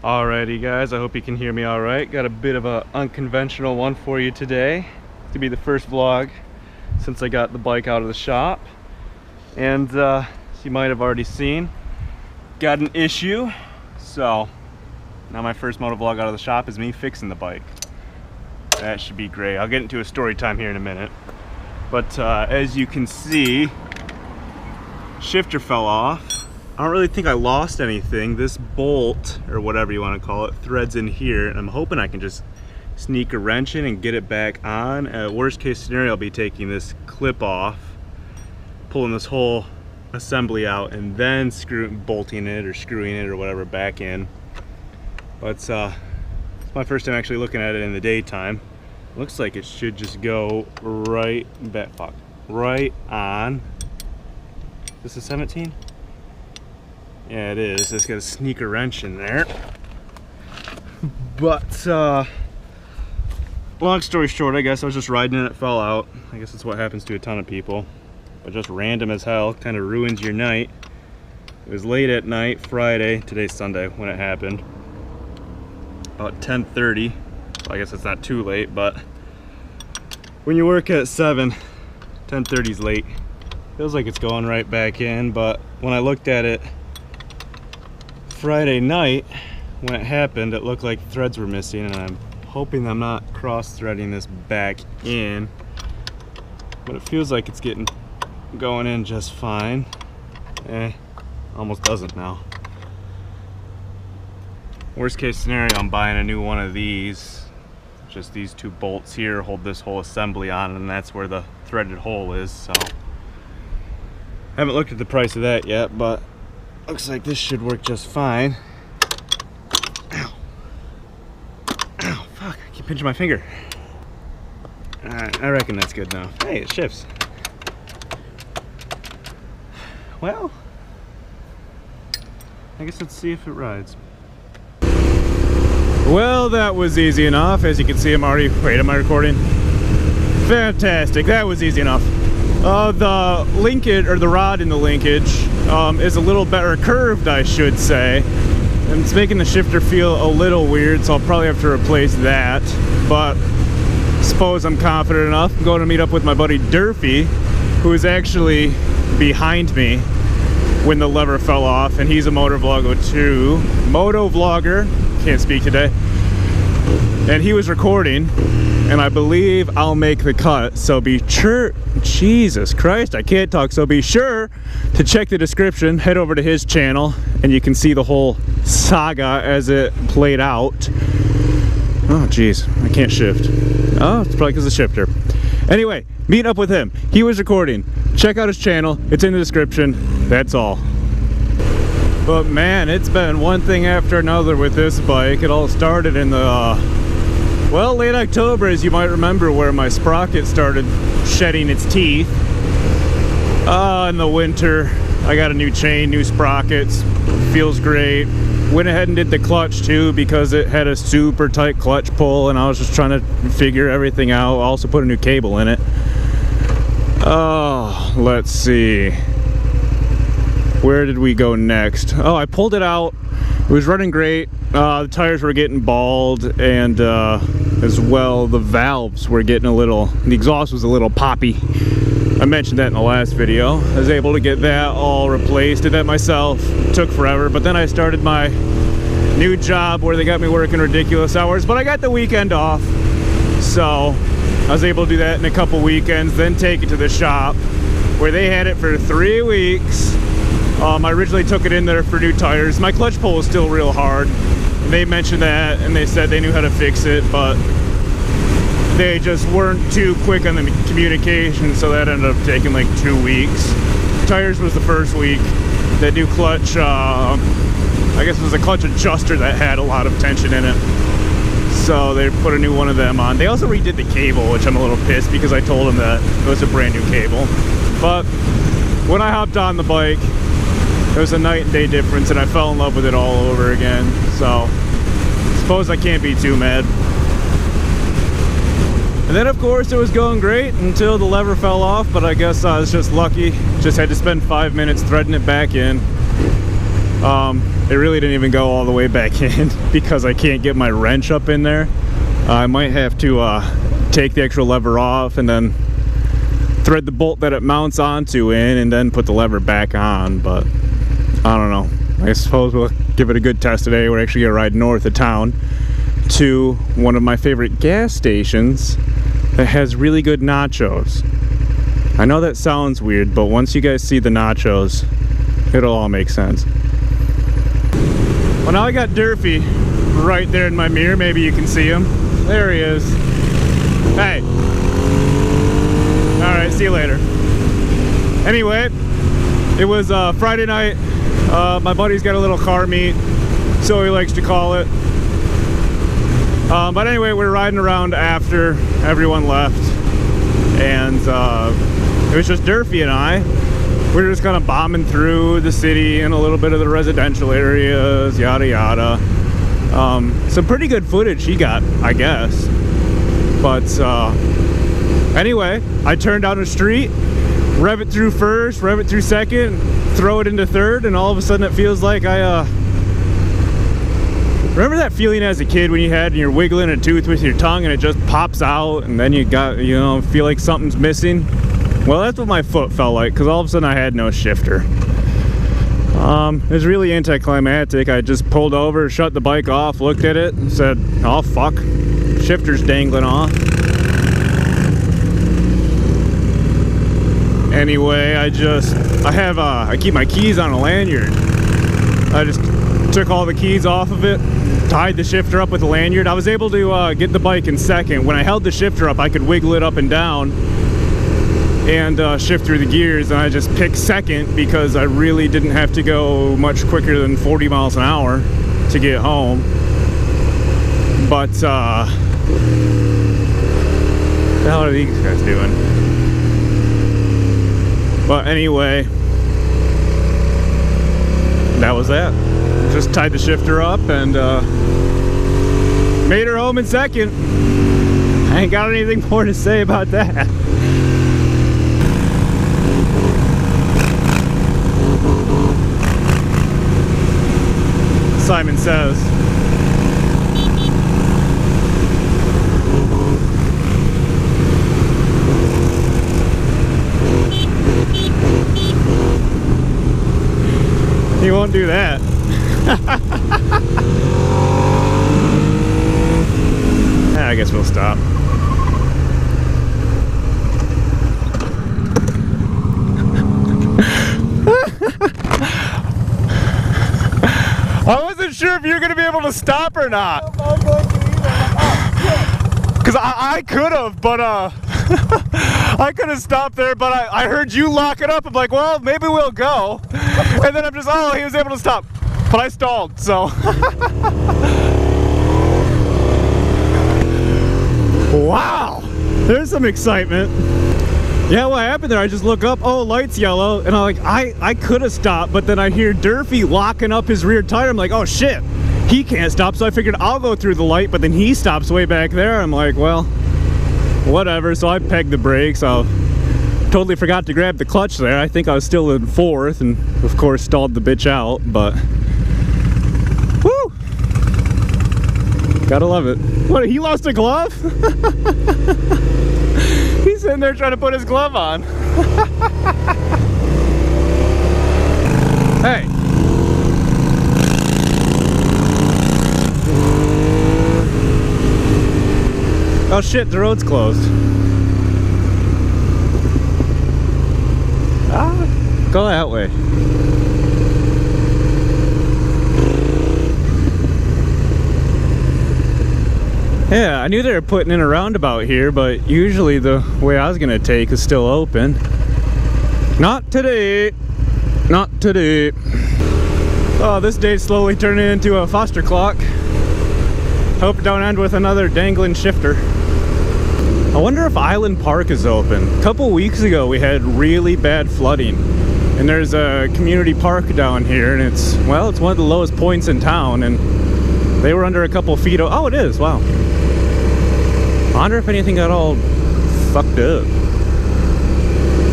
Alrighty guys, I hope you can hear me alright. Got a bit of an unconventional one for you today. To be the first vlog since I got the bike out of the shop. And as you might have already seen, got an issue. So now my first motovlog out of the shop is me fixing the bike. That should be great. I'll get into a story time here in a minute. But as you can see, shifter fell off. I don't really think I lost anything. This bolt, or whatever you want to call it, threads in here, and I'm hoping I can just sneak a wrench in and get it back on. Worst case scenario, I'll be taking this clip off, pulling this whole assembly out, and then bolting it or screwing it or whatever back in. But it's my first time actually looking at it in the daytime. Looks like it should just go right on. Is this a 17? Yeah, it is. It's got a sneaker wrench in there. But long story short, I guess I was just riding and it fell out. I guess that's what happens to a ton of people. But just random as hell, kind of ruins your night. It was late at night, Friday, today's Sunday when it happened. About 10:30. So I guess it's not too late, but when you work at 7, 10:30 is late. Feels like it's going right back in, but when I looked at it Friday night, when it happened, it looked like threads were missing, and I'm hoping I'm not cross-threading this back in, but it feels like it's going in just fine. Almost doesn't now. Worst case scenario, I'm buying a new one of these. Just these two bolts here hold this whole assembly on, and that's where the threaded hole is. So haven't looked at the price of that yet, but looks like this should work just fine. Ow. Ow, fuck, I keep pinching my finger. I reckon that's good now. Hey, it shifts. Well, I guess let's see if it rides. Well, that was easy enough. As you can see, wait, am I recording? Fantastic, that was easy enough. The linkage, or the rod in the linkage, is a little better curved, I should say. And it's making the shifter feel a little weird, so I'll probably have to replace that. But I suppose I'm confident enough. I'm going to meet up with my buddy Durfee, who is actually behind me when the lever fell off, and he's a motovlogger too. Motovlogger, can't speak today. And he was recording, and I believe I'll make the cut, so be sure, Jesus Christ, I can't talk, so be sure to check the description, head over to his channel, and you can see the whole saga as it played out. Oh geez, I can't shift. Oh, it's probably because of the shifter. Anyway, meet up with him. He was recording. Check out his channel, it's in the description, that's all. But man, it's been one thing after another with this bike. It all started in the well, late October, as you might remember, where my sprocket started shedding its teeth. In the winter, I got a new chain, new sprockets, feels great. Went ahead and did the clutch too, because it had a super tight clutch pull, and I was just trying to figure everything out. Also put a new cable in it. Oh, let's see. Where did we go next? Oh, I pulled it out. It was running great. The tires were getting bald, and as well the valves were getting the exhaust was a little poppy. I mentioned that in the last video. I was able to get that all replaced. Did that myself. Took forever, but then I started my new job where they got me working ridiculous hours, but I got the weekend off, so I was able to do that in a couple weekends, then take it to the shop where they had it for 3 weeks. I originally took it in there for new tires. My clutch pull was still real hard. They mentioned that, and they said they knew how to fix it, but they just weren't too quick on the communication, so that ended up taking like 2 weeks. Tires was the first week. That new clutch, I guess it was a clutch adjuster that had a lot of tension in it, so they put a new one of them on. They also redid the cable, which I'm a little pissed because I told them that it was a brand new cable. But when I hopped on the bike, it was a night and day difference, and I fell in love with it all over again. So I suppose I can't be too mad. And then of course it was going great until the lever fell off, but I guess I was just lucky. Just had to spend 5 minutes threading it back in. it really didn't even go all the way back in because I can't get my wrench up in there. I might have to take the extra lever off and then thread the bolt that it mounts onto in and then put the lever back on, but I don't know. I suppose we'll give it a good test today. We're actually gonna ride north of town to one of my favorite gas stations that has really good nachos. I know that sounds weird, but once you guys see the nachos, it'll all make sense. Well, now I got Durfee right there in my mirror. Maybe you can see him. There he is. Hey. Alright, see you later. Anyway, it was Friday night. My buddy's got a little car meet, so he likes to call it. But anyway, we're riding around after everyone left, and it was just Durfee and I. We were just kind of bombing through the city and a little bit of the residential areas, yada yada. Some pretty good footage he got, I guess. But anyway, I turned down the street, rev it through first, rev it through second, throw it into third, and all of a sudden it feels like remember that feeling as a kid when you're wiggling a tooth with your tongue and it just pops out, and then you feel like something's missing? Well, that's what my foot felt like, because all of a sudden I had no shifter. It was really anticlimactic. I just pulled over, shut the bike off, looked at it, and said, oh fuck, shifter's dangling off. Anyway, I keep my keys on a lanyard. I just took all the keys off of it, tied the shifter up with the lanyard. I was able to get the bike in second. When I held the shifter up, I could wiggle it up and down and shift through the gears, and I just picked second because I really didn't have to go much quicker than 40 miles an hour to get home. But what the hell are these guys doing? But anyway, that was that. Just tied the shifter up and made her home in second. I ain't got anything more to say about that. Simon says. He won't do that. I guess we'll stop. I wasn't sure if you were going to be able to stop or not. Because I could have, but I could have stopped there, but I heard you lock it up. I'm like, well, maybe we'll go. And then I'm just, oh, he was able to stop. But I stalled, so. Wow, there's some excitement. Yeah, what happened there, I just look up, oh, light's yellow, and I'm like, I could have stopped, but then I hear Durfee locking up his rear tire. I'm like, oh shit, he can't stop, so I figured I'll go through the light, but then he stops way back there. I'm like, well, whatever. So I pegged the brakes. I totally forgot to grab the clutch there. I think I was still in fourth, and of course stalled the bitch out, but woo, gotta love it. What, he lost a glove? He's sitting there trying to put his glove on. Hey. Oh shit, the road's closed. Ah, go that way. Yeah, I knew they were putting in a roundabout here, but usually the way I was gonna take is still open. Not today. Not today. Oh, this day's slowly turning into a foster clock. Hope it don't end with another dangling shifter. I wonder if Island Park is open. A couple weeks ago we had really bad flooding. And there's a community park down here, and it's one of the lowest points in town, and they were under a couple feet of, oh, it is, wow. I wonder if anything got all fucked up.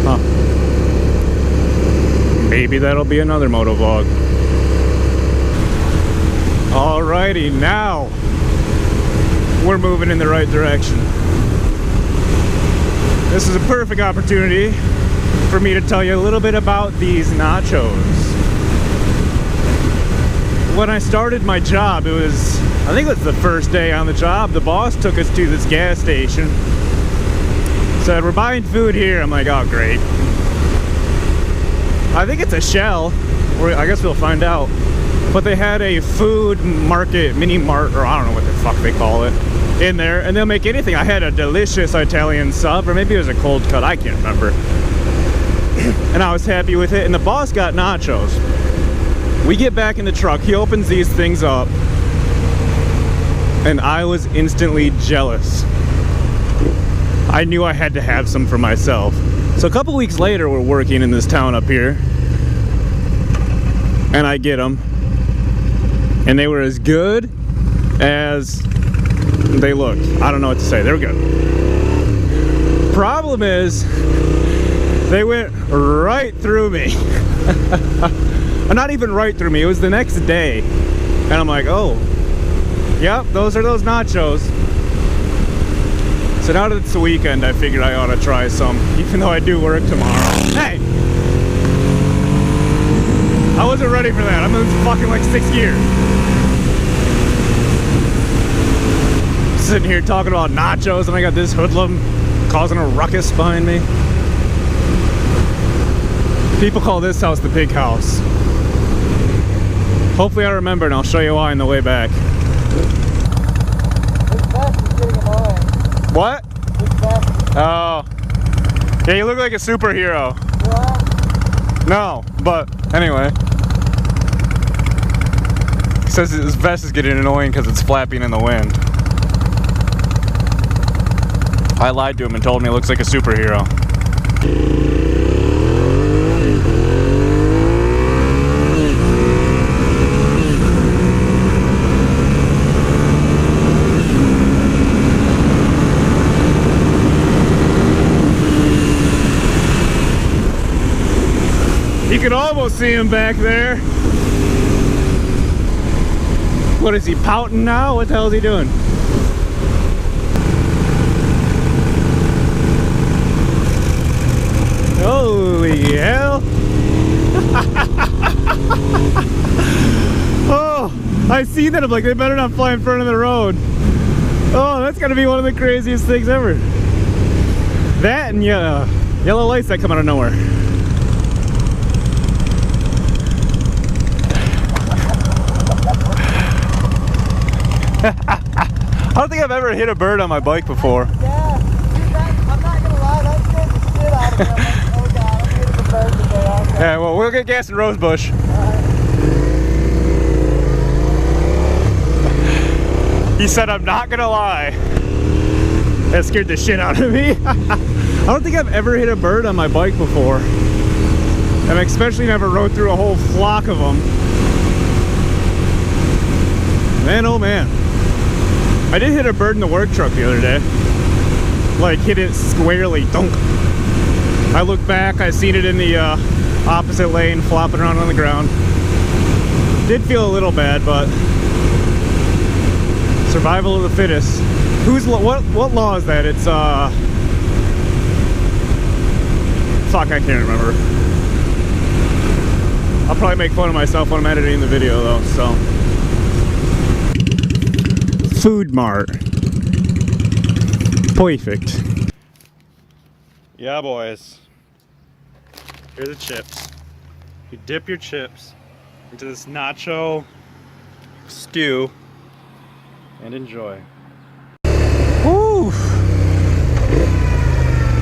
Huh. Maybe that'll be another motovlog. Alrighty, now we're moving in the right direction. This is a perfect opportunity for me to tell you a little bit about these nachos. When I started my job, I think it was the first day on the job, the boss took us to this gas station. Said, we're buying food here. I'm like, oh great. I think it's a Shell, or I guess we'll find out. But they had a food market, mini mart, or I don't know what the fuck they call it, in there, and they'll make anything. I had a delicious Italian sub, or maybe it was a cold cut, I can't remember. And I was happy with it, and the boss got nachos. We get back in the truck, he opens these things up, and I was instantly jealous. I knew I had to have some for myself. So a couple weeks later, we're working in this town up here, and I get them, and they were as good as they looked. I don't know what to say, they were good. Problem is, they went right through me. Not even right through me, it was the next day. And I'm like, oh, yep, those are those nachos. So now that it's the weekend, I figured I ought to try some, even though I do work tomorrow. Hey! I wasn't ready for that. I'm in fucking like 6 gears. Sitting here talking about nachos, and I got this hoodlum causing a ruckus behind me. People call this house the pig house. Hopefully I remember, and I'll show you why on the way back. This vest is getting annoying. What? This vest. Oh. Yeah, you look like a superhero. Yeah. No, but anyway. He says his vest is getting annoying because it's flapping in the wind. I lied to him and told him he looks like a superhero. You can almost see him back there. What is he, pouting now? What the hell is he doing? Holy hell. Oh, I see that. I'm like, they better not fly in front of the road. Oh, that's gotta be one of the craziest things ever. That and yellow lights that come out of nowhere. I don't think I've ever hit a bird on my bike before. Yeah, I'm not gonna lie, that scared the shit out of me. I'm like, oh god, I'm hitting the bird today. Okay. Yeah, well, we'll get gas in Rosebush. He said, I'm not gonna lie. That scared the shit out of me. I don't think I've ever hit a bird on my bike before. And I especially never rode through a whole flock of them. Man, oh man. I did hit a bird in the work truck the other day. Like, hit it squarely, dunk. I looked back, I seen it in the opposite lane, flopping around on the ground. Did feel a little bad, but survival of the fittest. What law is that? It's fuck, I can't remember. I'll probably make fun of myself when I'm editing the video though, so. Food mart. Perfect. Yeah, boys. Here are the chips. You dip your chips into this nacho stew and enjoy. Woo!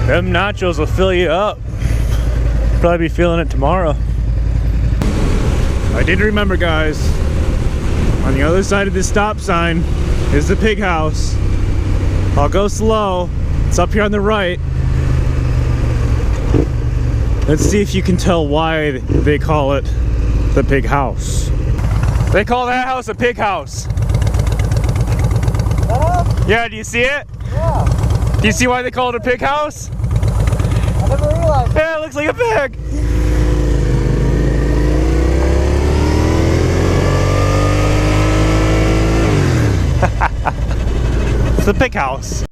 Them nachos will fill you up. Probably be feeling it tomorrow. I did remember, guys, on the other side of this stop sign is the pig house. I'll go slow. It's up here on the right. Let's see if you can tell why they call it the pig house. They call that house a pig house. Yeah, do you see it? Yeah. Do you see why they call it a pig house? I never realized. Yeah, it looks like a pig. It's the pig house.